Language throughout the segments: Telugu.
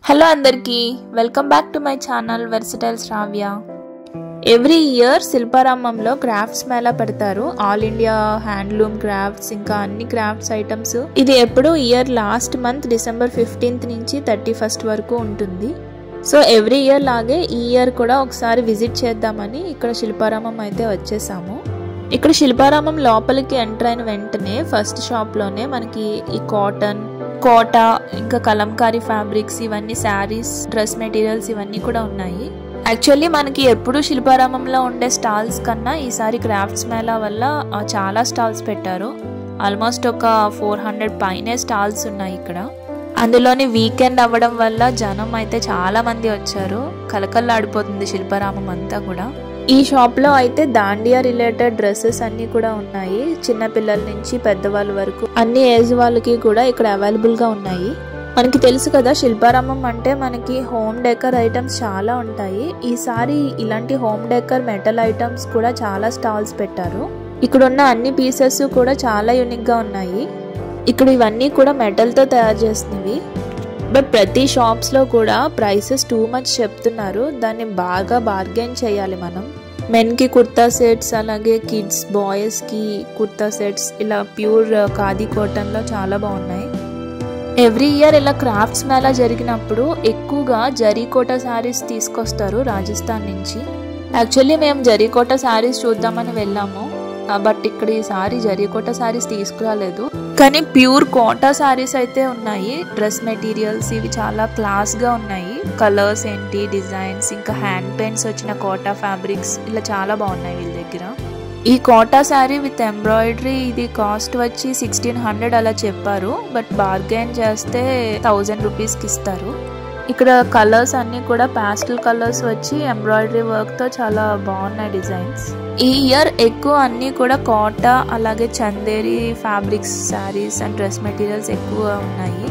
హలో అందరికీ welcome back to my channel versatile Shravya. Every year శిల్పారామంలో క్రాఫ్ట్స్ మేళా పెడతారు. ఆల్ ఇండియా హ్యాండ్లూమ్ క్రాఫ్ట్స్ ఇంకా అన్ని క్రాఫ్ట్స్ ఐటమ్స్. ఇది ఎప్పుడు year last month December 15th నుంచి 31st వరకు ఉంటుంది. సో ఎవ్రీ ఇయర్ లాగే ఈ ఇయర్ కూడా ఒకసారి విజిట్ చేద్దామని ఇక్కడ శిల్పారామం అయితే వచ్చేసాము. ఇక్కడ శిల్పారామం లోపలికి ఎంటర్ అయిన వెంటనే ఫస్ట్ షాప్ లోనే మనకి ఈ కాటన్, కోట ఇంకా కలంకారీ ఫ్యాబ్రిక్స్, ఇవన్నీ శారీస్, డ్రెస్ మెటీరియల్స్ ఇవన్నీ కూడా ఉన్నాయి. యాక్చువల్లీ మనకి ఎప్పుడు శిల్పారామంలో ఉండే స్టాల్స్ కన్నా ఈసారి క్రాఫ్ట్స్ మేళా వల్ల చాలా స్టాల్స్ పెట్టారు. ఆల్మోస్ట్ ఒక 400 పైనే స్టాల్స్ ఉన్నాయి ఇక్కడ. అందులోని వీకెండ్ అవ్వడం వల్ల జనం అయితే చాలా మంది వచ్చారు. కలకల్లాడిపోతుంది శిల్పారామం అంతా కూడా. ఈ షాప్ లో అయితే దాండియా రిలేటెడ్ డ్రెస్సెస్ అన్ని కూడా ఉన్నాయి. చిన్న పిల్లల నుంచి పెద్దవాళ్ళ వరకు అన్ని ఏజ్ వాళ్ళకి కూడా ఇక్కడ అవైలబుల్ గా ఉన్నాయి. మనకి తెలుసు కదా శిల్పారామం అంటే మనకి హోమ్ డెకర్ ఐటమ్స్ చాలా ఉంటాయి. ఈసారి ఇలాంటి హోమ్ డెకర్ మెటల్ ఐటమ్స్ కూడా చాలా స్టాల్స్ పెట్టారు. ఇక్కడ ఉన్న అన్ని పీసెస్ కూడా చాలా యూనిక్ గా ఉన్నాయి. ఇక్కడ ఇవన్నీ కూడా మెటల్ తో తయారు చేసినవి. బట్ ప్రతి షాప్స్ లో కూడా ప్రైసెస్ టూ మచ్ చెప్తున్నారు. దాన్ని బాగా బార్గెన్ చేయాలి మనం. మెన్ కి కుర్తా సెట్స్, అలాగే కిడ్స్ బాయ్స్ కి కుర్తా సెట్స్ ఇలా ప్యూర్ ఖాదీ కాటన్ లో చాలా బాగున్నాయి. ఎవ్రీ ఇయర్ ఇలా క్రాఫ్ట్స్ మేళా జరిగినప్పుడు ఎక్కువగా జరీకోట శారీస్ తీసుకొస్తారు రాజస్థాన్ నుంచి. యాక్చువల్లీ మేము జరీకోట శారీస్ చూద్దామని వెళ్ళాము. బట్ ఇక్కడ ఈసారి జరీకోట శారీస్ తీసుకురాలేదు. కానీ ప్యూర్ కోటా శారీస్ అయితే ఉన్నాయి. డ్రెస్ మెటీరియల్స్ ఇవి చాలా క్లాస్ గా ఉన్నాయి. కలర్స్ ఏంటి, డిజైన్స్, ఇంకా హ్యాండ్ పెయింట్స్ వచ్చిన కోటా ఫ్యాబ్రిక్స్ ఇలా చాలా బాగున్నాయి వీళ్ళ దగ్గర. ఈ కోటా శారీ విత్ ఎంబ్రాయిడరీ ఇది కాస్ట్ వచ్చి 1600 అలా చెప్పారు. బట్ బార్గెన్ చేస్తే 1000 రూపీస్కి ఇస్తారు. ఇక్కడ కలర్స్ అన్ని కూడా పాస్టల్ కలర్స్ వచ్చి ఎంబ్రాయిడరీ వర్క్ తో చాలా బాగున్నాయి డిజైన్స్. ఈ ఇయర్ ఎక్కువ అన్ని కూడా కోట, అలాగే Chanderi fabrics, saris and dress materials ఎక్కువ ఉన్నాయి.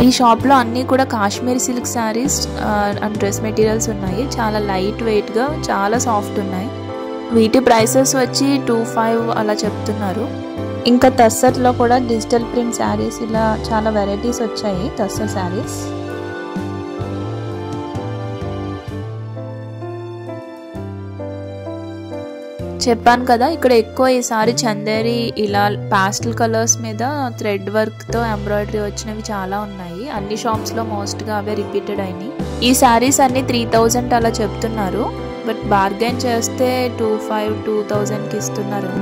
ఈ షాప్ లో అన్ని కూడా Kashmiri silk saris and dress materials ఉన్నాయి. చాలా లైట్ వెయిట్ గా చాలా సాఫ్ట్ ఉన్నాయి. వీటి ప్రైసెస్ వచ్చి 25 అలా చెప్తున్నారు. ఇంకా తస్సర్ లో కూడా డిజిటల్ ప్రింట్ శారీస్ ఇలా చాలా వెరైటీస్ వచ్చాయి. తస్సర్ శారీస్ చెప్పాను కదా, ఇక్కడ ఎక్కువ ఈసారి చందేరి ఇలా పాస్టల్ కలర్స్ మీద థ్రెడ్ వర్క్ తో ఎంబ్రాయిడరీ వచ్చినవి చాలా ఉన్నాయి. అన్ని షాప్స్ లో మోస్ట్ గా అవే రిపీటెడ్ అయినాయి. ఈ శారీస్ అన్ని 3000 అలా చెప్తున్నారు. బట్ బార్గెన్ చేస్తే 2000 కి ఇస్తున్నారు.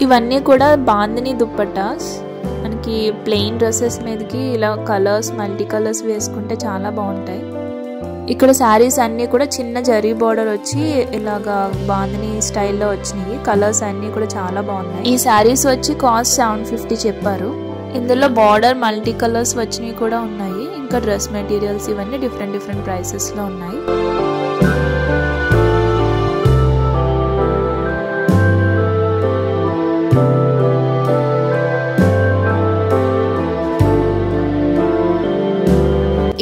ఇవన్నీ కూడా బాందిని దుప్పటాస్. మనకి ప్లెయిన్ డ్రెస్సెస్ మీదకి ఇలా కలర్స్, మల్టీ కలర్స్ వేసుకుంటే చాలా బాగుంటాయి. ఇక్కడ శారీస్ అన్ని కూడా చిన్న జరీ బోర్డర్ వచ్చి ఇలాగా బాందిని స్టైల్లో వచ్చినాయి. కలర్స్ అన్ని కూడా చాలా బాగున్నాయి. ఈ శారీస్ వచ్చి కాస్ట్ 750 చెప్పారు. ఇందులో బార్డర్ మల్టీ కలర్స్ వచ్చినవి కూడా ఉన్నాయి. ఇంకా డ్రెస్ మెటీరియల్స్ ఇవన్నీ డిఫరెంట్ ప్రైసెస్ లో ఉన్నాయి.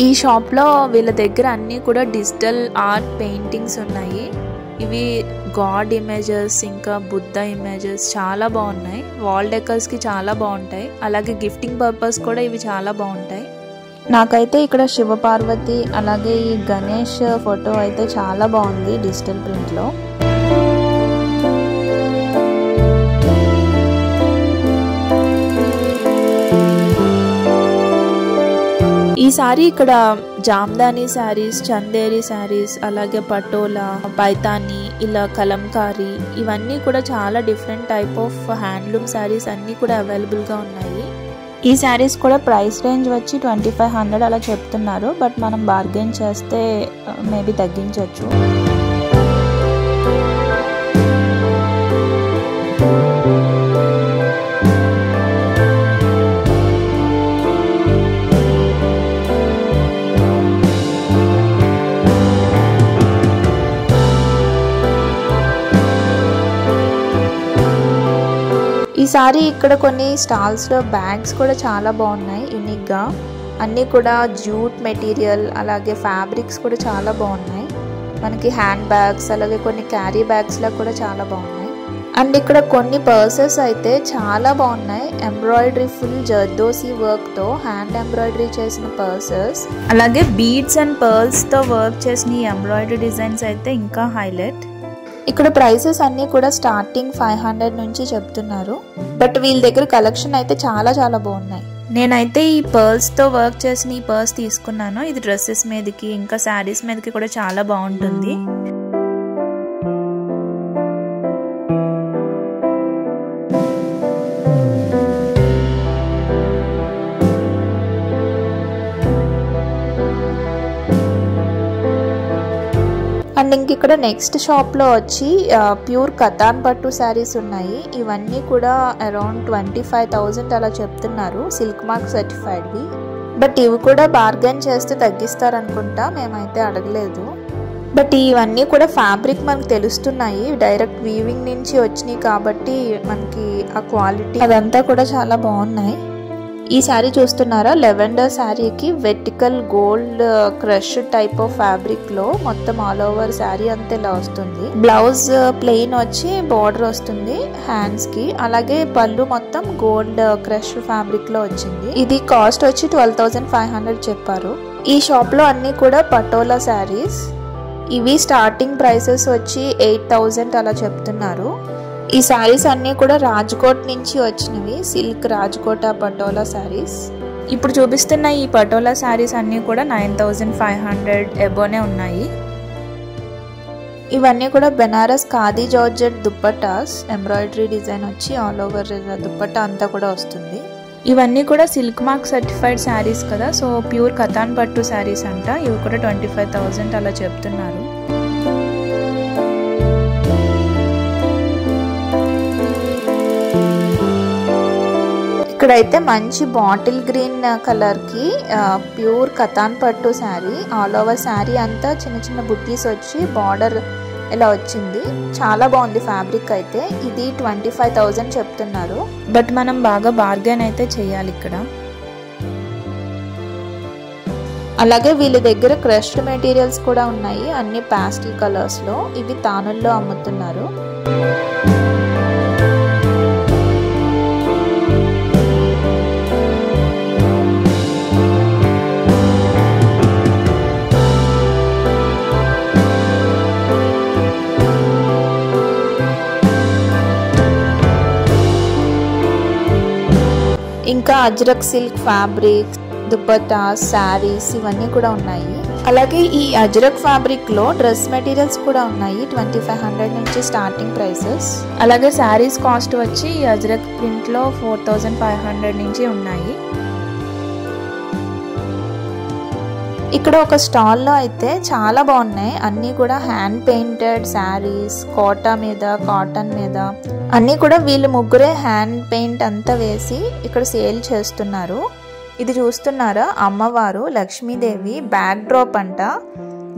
ఈ షాప్ లో వీళ్ళ దగ్గర అన్ని కూడా డిజిటల్ ఆర్ట్ పెయింటింగ్స్ ఉన్నాయి. ఇవి గాడ్ ఇమేజెస్ ఇంకా బుద్ధ ఇమేజెస్ చాలా బాగున్నాయి. వాల్ డెకర్స్కి చాలా బాగుంటాయి. అలాగే గిఫ్టింగ్ పర్పస్ కూడా ఇవి చాలా బాగుంటాయి. నాకైతే ఇక్కడ శివపార్వతి అలాగే ఈ గణేష్ ఫోటో అయితే చాలా బాగుంది డిజిటల్ ప్రింట్లో. ఈసారి ఇక్కడ జామ్దాని శారీస్, చందేరి శారీస్, అలాగే పటోలా, పైతాని, ఇలా కలంకారీ ఇవన్నీ కూడా చాలా different type of handloom saris అన్నీ కూడా అవైలబుల్గా ఉన్నాయి. ఈ శారీస్ కూడా ప్రైస్ రేంజ్ వచ్చి 2500 అలా చెప్తున్నారు. బట్ మనం బార్గెన్ చేస్తే మేబీ తగ్గించవచ్చు. ఈసారి ఇక్కడ కొన్ని స్టాల్స్లో బ్యాగ్స్ కూడా చాలా బాగున్నాయి యూనిక్గా. అన్నీ కూడా జూట్ మెటీరియల్ అలాగే ఫ్యాబ్రిక్స్ కూడా చాలా బాగున్నాయి. మనకి హ్యాండ్ బ్యాగ్స్ అలాగే కొన్ని క్యారీ బ్యాగ్స్లా కూడా చాలా బాగున్నాయి. అండ్ ఇక్కడ కొన్ని పర్సెస్ అయితే చాలా బాగున్నాయి. ఎంబ్రాయిడరీ ఫుల్ జర్దోసి వర్క్తో హ్యాండ్ ఎంబ్రాయిడరీ చేసిన పర్సెస్, అలాగే బీడ్స్ అండ్ పర్ల్స్తో వర్క్ చేసిన ఈ ఎంబ్రాయిడరీ డిజైన్స్ అయితే ఇంకా హైలైట్. ఇక్కడ ప్రైసెస్ అన్నీ కూడా స్టార్టింగ్ 500 నుంచి చెప్తున్నారు. బట్ వీళ్ళ దగ్గర కలెక్షన్ అయితే చాలా చాలా బాగున్నాయి. నేనైతే ఈ పర్ల్స్తో వర్క్ చేసిన ఈ పర్స్ తీసుకున్నాను. ఇది డ్రెస్సెస్ మీదకి ఇంకా శారీస్ మీదకి కూడా చాలా బాగుంటుంది. అండ్ ఇంక ఇక్కడ నెక్స్ట్ షాప్లో వచ్చి ప్యూర్ కతాన్ పట్టు శారీస్ ఉన్నాయి. ఇవన్నీ కూడా అరౌండ్ 25,000 అలా చెప్తున్నారు, సిల్క్ మార్క్ సర్టిఫైడ్వి. బట్ ఇవి కూడా బార్గెన్ చేస్తే తగ్గిస్తారనుకుంటా, మేమైతే అడగలేదు. బట్ ఇవన్నీ కూడా ఫ్యాబ్రిక్ మనకు తెలుస్తున్నాయి, డైరెక్ట్ వీవింగ్ నుంచి వచ్చినాయి కాబట్టి మనకి ఆ క్వాలిటీ అదంతా కూడా చాలా బాగున్నాయి. ఈ శారీ చూస్తున్నారా, లెవెండర్ శారీకి vertical gold crush type of fabric లో మొత్తం ఆల్ ఓవర్ శారీ అంతా ఇలా వస్తుంది. బ్లౌజ్ ప్లెయిన్ వచ్చి బార్డర్ వస్తుంది హ్యాండ్స్ కి, అలాగే పళ్ళు మొత్తం గోల్డ్ క్రష్ ఫ్యాబ్రిక్ లో వచ్చింది. ఇది కాస్ట్ వచ్చి 12,500 చెప్పారు. ఈ షాప్ లో అన్ని కూడా పటోలా శారీస్. ఇవి స్టార్టింగ్ ప్రైసెస్ వచ్చి 8,000 అలా చెప్తున్నారు. ఈ శారీస్ అన్నీ కూడా రాజ్కోట్ నుంచి వచ్చినవి, సిల్క్ రాజ్కోట పటోలా శారీస్. ఇప్పుడు చూపిస్తున్న ఈ పటోలా శారీస్ అన్నీ కూడా 9,500 ఎబోనే ఉన్నాయి. ఇవన్నీ కూడా Banaras khadi georgette dupattas, embroidery design వచ్చి ఆల్ ఓవర్ దుప్పట్టా అంతా కూడా వస్తుంది. ఇవన్నీ కూడా సిల్క్ మార్క్ సర్టిఫైడ్ శారీస్ కదా, సో ప్యూర్ కతాన్ పట్టు శారీస్ అంట. ఇవి కూడా 25,000 అలా చెప్తున్నారు. ఇక్కడైతే మంచి బాటిల్ గ్రీన్ కలర్ కి ప్యూర్ కతాన్ పట్టు శారీ, ఆల్ ఓవర్ శారీ అంతా చిన్న చిన్న బుట్టీస్ వచ్చి బార్డర్ ఇలా వచ్చింది. చాలా బాగుంది ఫ్యాబ్రిక్ అయితే. ఇది 25,000 చెప్తున్నారు. బట్ మనం బాగా బార్గెన్ అయితే చేయాలి ఇక్కడ. అలాగే వీళ్ళ దగ్గర క్రష్డ్ మెటీరియల్స్ కూడా ఉన్నాయి, అన్ని పాస్టల్ కలర్స్ లో. ఇవి తానుల్లో అమ్ముతున్నారు. ఇంకా అజ్రక్ సిల్క్ ఫ్యాబ్రిక్, దుపట్టా, శారీస్ ఇవన్నీ కూడా ఉన్నాయి. అలాగే ఈ అజ్రక్ ఫ్యాబ్రిక్ లో డ్రెస్ మెటీరియల్స్ కూడా ఉన్నాయి. 2500 నుంచి స్టార్టింగ్ ప్రైసెస్. అలాగే శారీస్ కాస్ట్ వచ్చి ఈ అజ్రక్ ప్రింట్ లో 4,500 నుంచి ఉన్నాయి. ఇక్కడ ఒక స్టాల్లో అయితే చాలా బాగున్నాయి, అన్నీ కూడా హ్యాండ్ పెయింటెడ్ శారీస్, కోటా మీద, కాటన్ మీద అన్నీ కూడా వీళ్ళు ముగ్గురే హ్యాండ్ పెయింట్ అంతా వేసి ఇక్కడ సేల్ చేస్తున్నారు. ఇది చూస్తున్నారా, అమ్మవారు లక్ష్మీదేవి బ్యాక్ డ్రాప్ అంట.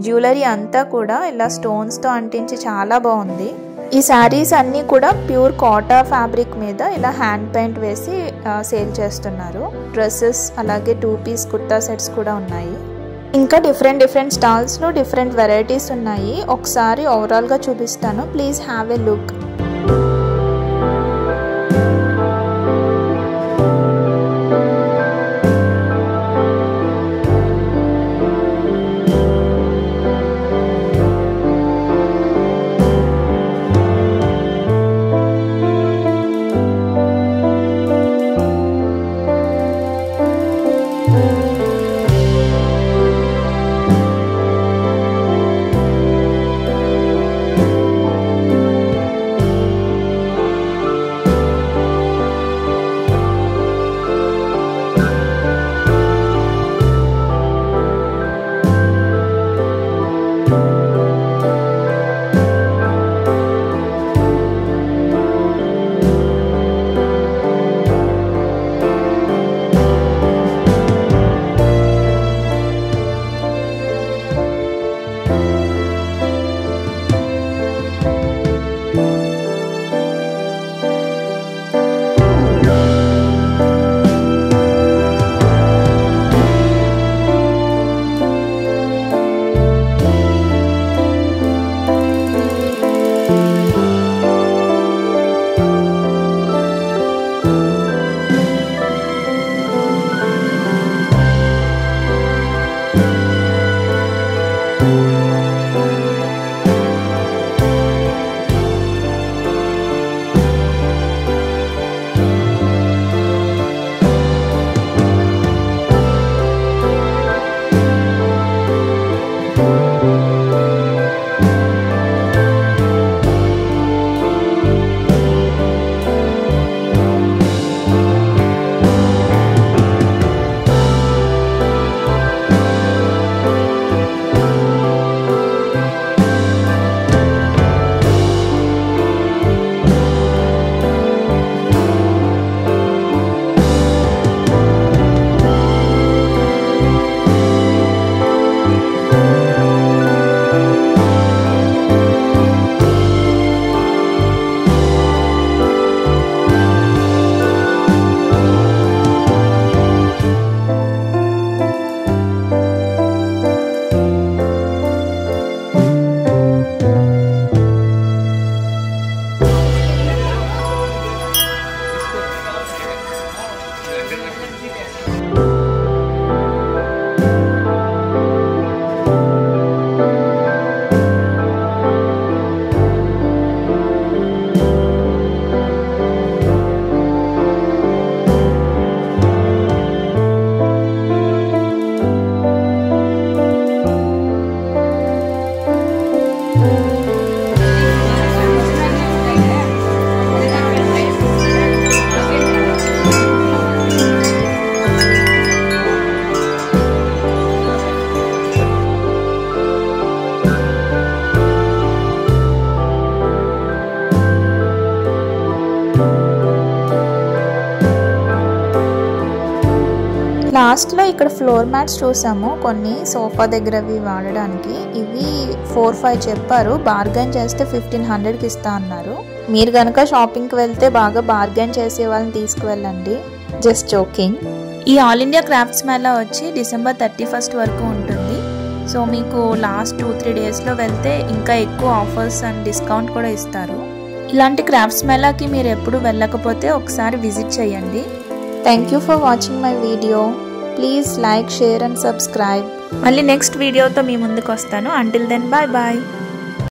జ్యువెలరీ అంతా కూడా ఇలా స్టోన్స్తో అంటించి చాలా బాగుంది. ఈ శారీస్ అన్నీ కూడా ప్యూర్ కోటా ఫ్యాబ్రిక్ మీద ఇలా హ్యాండ్ పెయింట్ వేసి సేల్ చేస్తున్నారు. డ్రెస్సెస్ అలాగే 2 పీస్ కుర్తా సెట్స్ కూడా ఉన్నాయి. ఇంకా డిఫరెంట్ స్టాల్స్లో డిఫరెంట్ వెరైటీస్ ఉన్నాయి. ఒకసారి ఓవరాల్గా చూపిస్తాను. Please have a look. లాస్ట్లో ఇక్కడ ఫ్లోర్ మ్యాట్స్ చూసాము, కొన్ని సోఫా దగ్గరవి వాడడానికి. ఇవి 4-5 చెప్పారు, బార్గెన్ చేస్తే 1500కి ఇస్తా అన్నారు. మీరు కనుక షాపింగ్కి వెళ్తే బాగా బార్గెన్ చేసే వాళ్ళని తీసుకువెళ్ళండి. Just joking. ఈ ఆల్ ఇండియా క్రాఫ్ట్స్ మేళా వచ్చి December 31 వరకు ఉంటుంది. సో మీకు లాస్ట్ 2-3 డేస్లో వెళ్తే ఇంకా ఎక్కువ ఆఫర్స్ అండ్ డిస్కౌంట్ కూడా ఇస్తారు. ఇలాంటి క్రాఫ్ట్స్ మేళాకి మీరు ఎప్పుడు వెళ్ళకపోతే ఒకసారి విజిట్ చేయండి. Thank you for watching my video. Please like, share and subscribe. మళ్ళీ నెక్స్ట్ వీడియోతో మీ ముందుకు వస్తాను. Until then, bye bye.